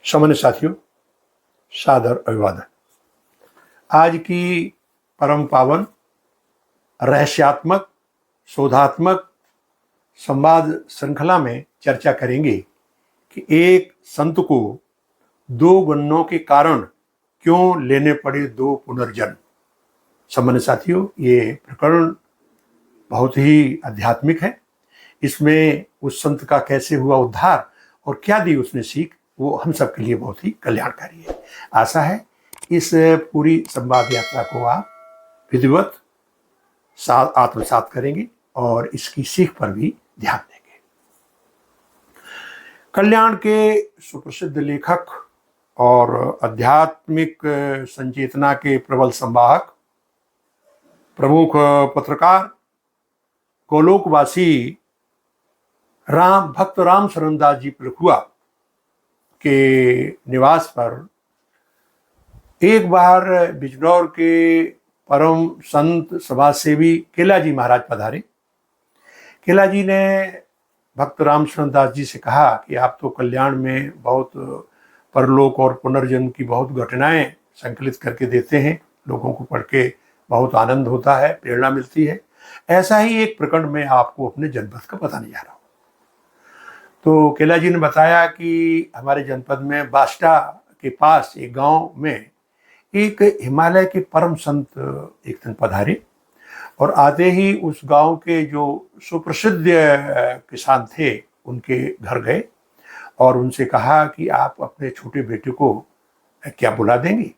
सामान्य साथियों, सादर अभिवादन। आज की परम पावन रहस्यात्मक शोधात्मक संवाद श्रृंखला में चर्चा करेंगे कि एक संत को दो गन्नों के कारण क्यों लेने पड़े दो पुनर्जन्म। सामान्य साथियों, ये प्रकरण बहुत ही आध्यात्मिक है। इसमें उस संत का कैसे हुआ उद्धार और क्या दी उसने सीख, वो हम सब के लिए बहुत ही कल्याणकारी है। आशा है इस पूरी संवाद यात्रा को आप विधिवत आत्मसात करेंगे और इसकी सीख पर भी ध्यान देंगे। कल्याण के सुप्रसिद्ध लेखक और आध्यात्मिक संचेतना के प्रबल संवाहक, प्रमुख पत्रकार, गोलोकवासी भक्त राम शरण दास जी प्रखुआ के निवास पर एक बार बिजनौर के परम संत समाजसेवी केला जी महाराज पधारे। केला जी ने भक्त राम शरण दास जी से कहा कि आप तो कल्याण में बहुत परलोक और पुनर्जन्म की बहुत घटनाएं संकलित करके देते हैं, लोगों को पढ़ के बहुत आनंद होता है, प्रेरणा मिलती है। ऐसा ही एक प्रकरण में आपको अपने जनपद का बताने जा रहा हूँ। तो केला जी ने बताया कि हमारे जनपद में बास्टा के पास एक गांव में एक हिमालय के परम संत एक दिन पधारे और आते ही उस गांव के जो सुप्रसिद्ध किसान थे उनके घर गए और उनसे कहा कि आप अपने छोटे बेटे को क्या बुला देंगे।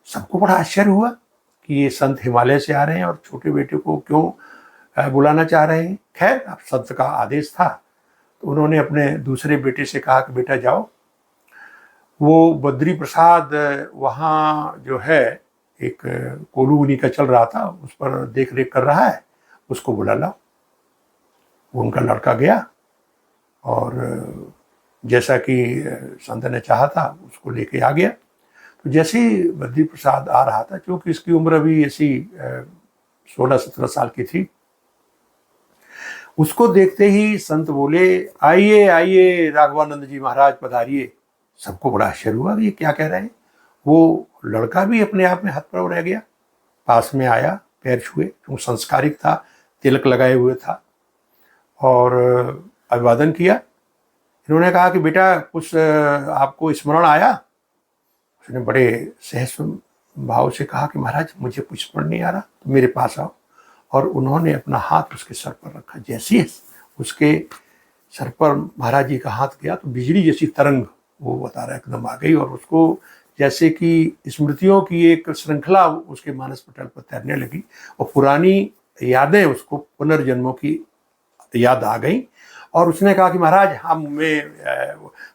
सबको बड़ा आश्चर्य हुआ कि ये संत हिमालय से आ रहे हैं और छोटे बेटे को क्यों बुलाना चाह रहे हैं। खैर, अब संत का आदेश था तो उन्होंने अपने दूसरे बेटे से कहा कि बेटा जाओ, वो बद्री प्रसाद वहाँ जो है एक कोलू उन्हीं का चल रहा था, उस पर देख रेख कर रहा है, उसको बुला लाओ। वो उनका लड़का गया और जैसा कि संत ने चाहा था उसको लेके आ गया। तो जैसे ही बद्री प्रसाद आ रहा था, क्योंकि इसकी उम्र अभी ऐसी 16-17 साल की थी, उसको देखते ही संत बोले, आइए आइए राघवानंद जी महाराज पधारिए। सबको बड़ा आश्चर्य हुआ कि ये क्या कह रहे हैं। वो लड़का भी अपने आप में हतप्रभ रह गया, पास में आया, पैर छुए, क्योंकि संस्कारिक था, तिलक लगाए हुए था और अभिवादन किया। इन्होंने कहा कि बेटा कुछ आपको स्मरण आया। उसने बड़े सहज भाव से कहा कि महाराज मुझे कुछ स्मरण नहीं आ रहा, तो मेरे पास आओ। और उन्होंने अपना हाथ उसके सर पर रखा। जैसे ही उसके सर पर महाराज जी का हाथ गया तो बिजली जैसी तरंग, वो बता रहा एकदम आ गई और उसको जैसे कि स्मृतियों की एक श्रृंखला उसके मानस पटल पर तैरने लगी और पुरानी यादें, उसको पुनर्जन्मों की याद आ गई। और उसने कहा कि महाराज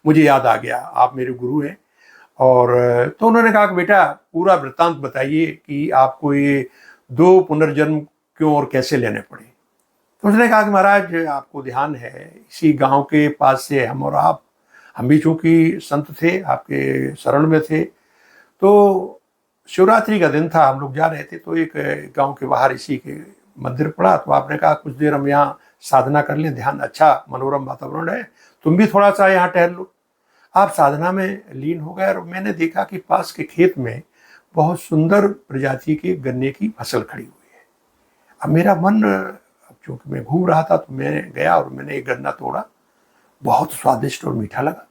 मुझे याद आ गया, आप मेरे गुरु हैं। और तो उन्होंने कहा कि बेटा पूरा वृत्तांत बताइए कि आपको ये दो पुनर्जन्म क्यों और कैसे लेने पड़े। तो उसने कहा कि महाराज आपको ध्यान है, इसी गांव के पास से हम भी चूंकि संत थे, आपके शरण में थे, तो शिवरात्रि का दिन था, हम लोग जा रहे थे, तो एक गांव के बाहर इसी के मंदिर पड़ा। तो आपने कहा कुछ देर हम यहाँ साधना कर लें, ध्यान, अच्छा मनोरम वातावरण है, तुम भी थोड़ा सा यहाँ टहल लो। आप साधना में लीन हो गए और मैंने देखा कि पास के खेत में बहुत सुंदर प्रजाति के गन्ने की फसल खड़ी हुई है। अब मेरा मन, अब चूंकि मैं घूम रहा था, तो मैं गया और मैंने एक गन्ना तोड़ा, बहुत स्वादिष्ट और मीठा लगा।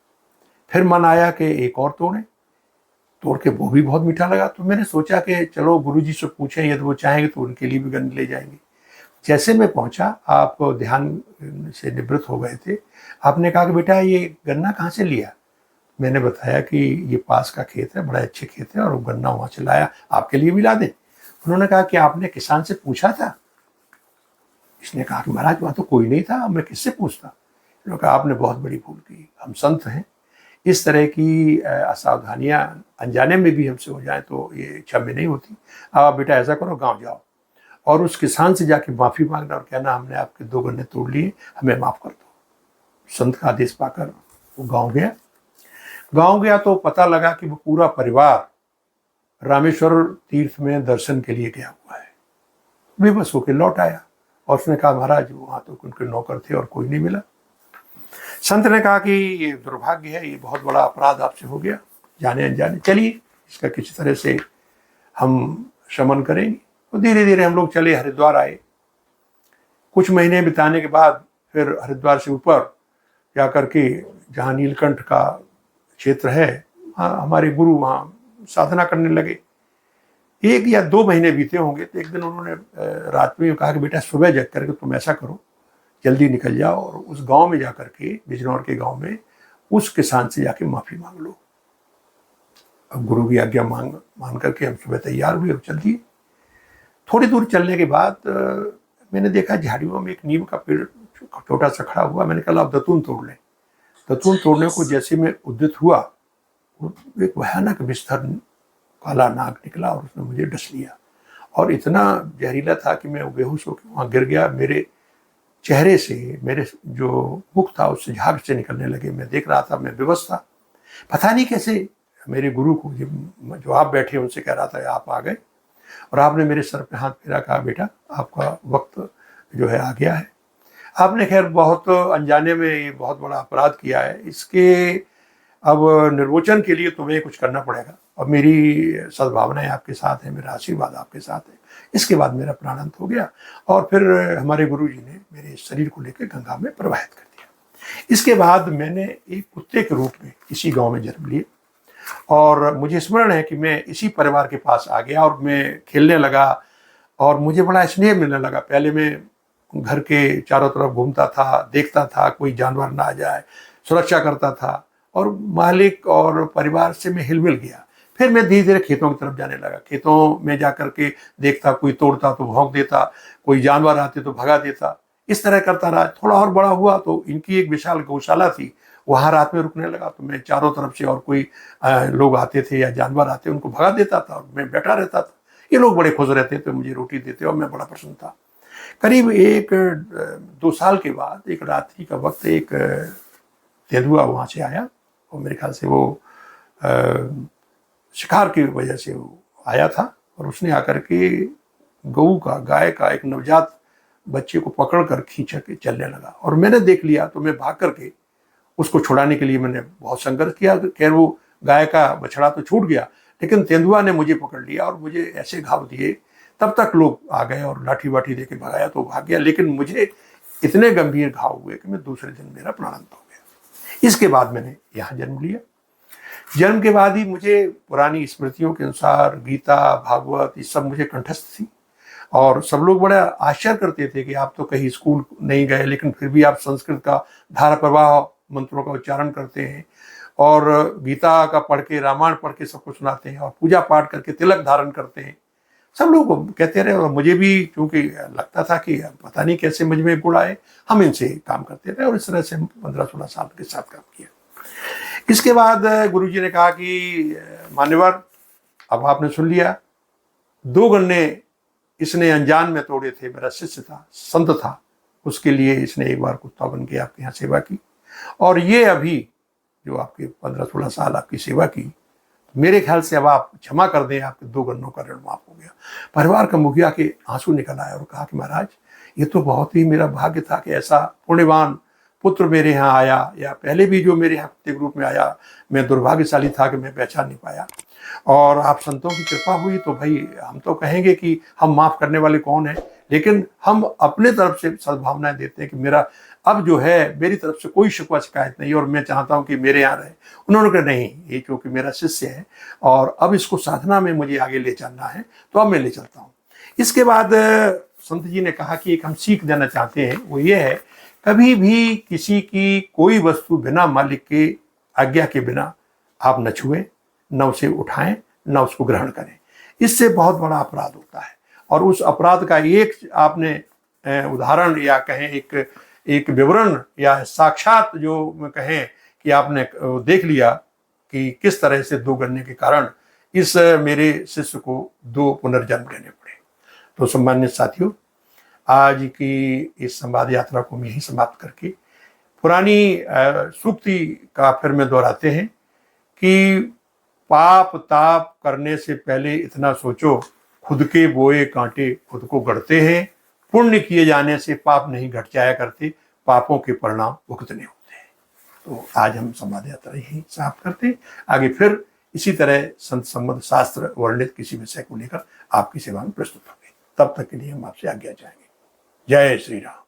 फिर मन आया कि एक और तोड़ के वो भी बहुत मीठा लगा। तो मैंने सोचा कि चलो गुरुजी से पूछें, यदि वो चाहेंगे तो उनके लिए भी गन्ने ले जाएंगे। जैसे मैं पहुंचा, आप ध्यान से निवृत्त हो गए थे, आपने कहा कि बेटा ये गन्ना कहाँ से लिया। मैंने बताया कि ये पास का खेत है, बड़ा अच्छे खेत है और वो गन्ना वहाँ से लाया, आपके लिए भी ला दें। उन्होंने कहा कि आपने किसान से पूछा था। इसने कहा कि महाराज वहाँ तो कोई नहीं था, मैं किससे पूछता। उन्होंने कहा आपने बहुत बड़ी भूल की, हम संत हैं, इस तरह की असावधानियां अनजाने में भी हमसे हो जाए तो ये क्षम्य नहीं होती। अब आप बेटा ऐसा करो, गांव जाओ और उस किसान से जाके माफ़ी मांगना और कहना हमने आपके दो गन्ने तोड़ लिए, हमें माफ़ कर दो। संत का आदेश पाकर वो गांव गया तो पता लगा कि वो पूरा परिवार रामेश्वर तीर्थ में दर्शन के लिए गया हुआ है। बेबस होकर लौट आया और उसने कहा महाराज वहाँ तो उनके नौकर थे और कोई नहीं मिला। संत ने कहा कि ये दुर्भाग्य है, ये बहुत बड़ा अपराध आपसे हो गया जाने अनजाने, चलिए इसका किसी तरह से हम शमन करेंगे। तो धीरे धीरे हम लोग चले, हरिद्वार आए। कुछ महीने बिताने के बाद फिर हरिद्वार से ऊपर जा करके जहाँ नीलकंठ का क्षेत्र है, हमारे गुरु वहाँ साधना करने लगे। 1 या 2 महीने बीते होंगे तो एक दिन उन्होंने रात में कहा कि बेटा सुबह जग करके तुम ऐसा करो, जल्दी निकल जाओ और उस गांव में जाकर के, बिजनौर के गांव में उस किसान से जाके माफ़ी मांग लो। अब गुरु की आज्ञा मान करके हम सुबह तैयार हुए और चल दिए। थोड़ी दूर चलने के बाद मैंने देखा झाड़ियों में एक नीम का पेड़ छोटा सा खड़ा हुआ। मैंने कहा अब दतून तोड़ लें। दतून तोड़ने को जैसे मैं उद्यत हुआ, एक भयानक बिस्तर काला नाग निकला और उसने मुझे डस लिया और इतना जहरीला था कि मैं बेहोश होकर वहाँ गिर गया। मेरे चेहरे से, मेरे जो मुख था उससे झाग से निकलने लगे। मैं देख रहा था, मैं बेबस था। पता नहीं कैसे मेरे गुरु को, जो आप बैठे उनसे कह रहा था आप आ गए और आपने मेरे सर पे हाथ फेरा, कहा बेटा आपका वक्त जो है आ गया है। आपने खैर बहुत अनजाने में ये बहुत बड़ा अपराध किया है, इसके अब निर्वोचन के लिए तुम्हें कुछ करना पड़ेगा। और मेरी सद्भावनाएं आपके साथ है, मेरा आशीर्वाद आपके साथ है। इसके बाद मेरा प्राणांत हो गया और फिर हमारे गुरु जी ने मेरे शरीर को लेकर गंगा में प्रवाहित कर दिया। इसके बाद मैंने एक कुत्ते के रूप में इसी गांव में जन्म लिया और मुझे स्मरण है कि मैं इसी परिवार के पास आ गया और मैं खेलने लगा और मुझे बड़ा स्नेह मिलने लगा। पहले मैं घर के चारों तरफ घूमता था, देखता था कोई जानवर ना आ जाए, सुरक्षा करता था और मालिक और परिवार से मैं हिलमिल गया। फिर मैं धीरे धीरे खेतों की तरफ जाने लगा। खेतों में जा कर के देखता, कोई तोड़ता तो भौंक देता, कोई जानवर आते तो भगा देता। इस तरह करता रहा। थोड़ा और बड़ा हुआ तो इनकी एक विशाल गौशाला थी, वहाँ रात में रुकने लगा। तो मैं चारों तरफ से और कोई लोग आते थे या जानवर आते, उनको भगा देता था और मैं बैठा रहता था। ये लोग बड़े खुश रहते थे, मुझे रोटी देते और मैं बड़ा प्रसन्न था। करीब 1-2 साल के बाद एक रात्रि का वक्त एक तेंदुआ वहाँ से आया और मेरे ख्याल से वो शिकार की वजह से वो आया था और उसने आकर के गाय का एक नवजात बच्चे को पकड़ कर खींच के चलने लगा और मैंने देख लिया। तो मैं भाग करके उसको छुड़ाने के लिए मैंने बहुत संघर्ष किया। खैर वो गाय का बछड़ा तो छूट गया, लेकिन तेंदुआ ने मुझे पकड़ लिया और मुझे ऐसे घाव दिए। तब तक लोग आ गए और लाठी वाठी देके भगाया तो भाग गया, लेकिन मुझे इतने गंभीर घाव हुए कि मैं दूसरे दिन मेरा प्राणांत हो गया। इसके बाद मैंने यहाँ जन्म लिया। जन्म के बाद ही मुझे पुरानी स्मृतियों के अनुसार गीता, भागवत, ये सब मुझे कंठस्थ थी और सब लोग बड़ा आश्चर्य करते थे कि आप तो कहीं स्कूल नहीं गए, लेकिन फिर भी आप संस्कृत का धारा प्रवाह मंत्रों का उच्चारण करते हैं और गीता का पढ़ के, रामायण पढ़ के सबको सुनाते हैं और पूजा पाठ करके तिलक धारण करते हैं। सब लोग कहते रहे और मुझे भी क्योंकि लगता था कि पता नहीं कैसे मुझ में गुण आए, हम इनसे काम करते रहे और इस तरह से 15-16 साल के साथ काम किया। इसके बाद गुरुजी ने कहा कि मान्यवर, अब आपने सुन लिया, 2 गन्ने इसने अनजान में तोड़े थे। मेरा शिष्य था, संत था, उसके लिए इसने एक बार कुत्ता बन के आपके यहाँ सेवा की और ये अभी जो आपके 15-16 साल आपकी सेवा की, मेरे ख्याल से अब आप क्षमा कर दें, आपके 2 गन्नों का ऋण माफ हो गया। परिवार का मुखिया के आंसू निकल आए और कहा कि महाराज, ये तो बहुत ही मेरा भाग्य था कि ऐसा पुण्यवान पुत्र मेरे यहाँ आया, या पहले भी जो मेरे यहाँ कुत्ते के रूप में आया, मैं दुर्भाग्यशाली था कि मैं पहचान नहीं पाया और आप संतों की कृपा हुई तो भाई हम तो कहेंगे कि हम माफ़ करने वाले कौन हैं, लेकिन हम अपने तरफ से सद्भावनाएं देते हैं कि मेरा अब जो है मेरी तरफ से कोई शिकवा शिकायत नहीं और मैं चाहता हूँ कि मेरे यहाँ रहे। उन्होंने कहा नहीं, ये क्योंकि मेरा शिष्य है और अब इसको साधना में मुझे आगे ले चलना है तो अब मैं ले चलता हूँ। इसके बाद संत जी ने कहा कि एक हम सीख देना चाहते हैं, वो ये है, कभी भी किसी की कोई वस्तु बिना मालिक के आज्ञा के बिना आप न छुएं, न उसे उठाएं, न उसको ग्रहण करें। इससे बहुत बड़ा अपराध होता है और उस अपराध का एक आपने उदाहरण या कहें एक विवरण या साक्षात जो कहें कि आपने देख लिया कि किस तरह से 2 गन्ने के कारण इस मेरे शिष्य को 2 पुनर्जन्म लेने पड़े। तो सम्मानित साथियों, आज की इस संवाद यात्रा को मैं यही समाप्त करके पुरानी सूक्ति का फिर में दोहराते हैं कि पाप ताप करने से पहले इतना सोचो, खुद के बोए कांटे खुद को गढ़ते हैं, पुण्य किए जाने से पाप नहीं घट जाया करते, पापों के परिणाम भुगतने होते हैं। तो आज हम संवाद यात्रा यही समाप्त करते हैं। आगे फिर इसी तरह संत संबंध शास्त्र वर्णित किसी विषय को लेकर आपकी सेवा में प्रस्तुत होंगे। तब तक के लिए हम आपसे आज्ञा चाहेंगे। जय श्री राम।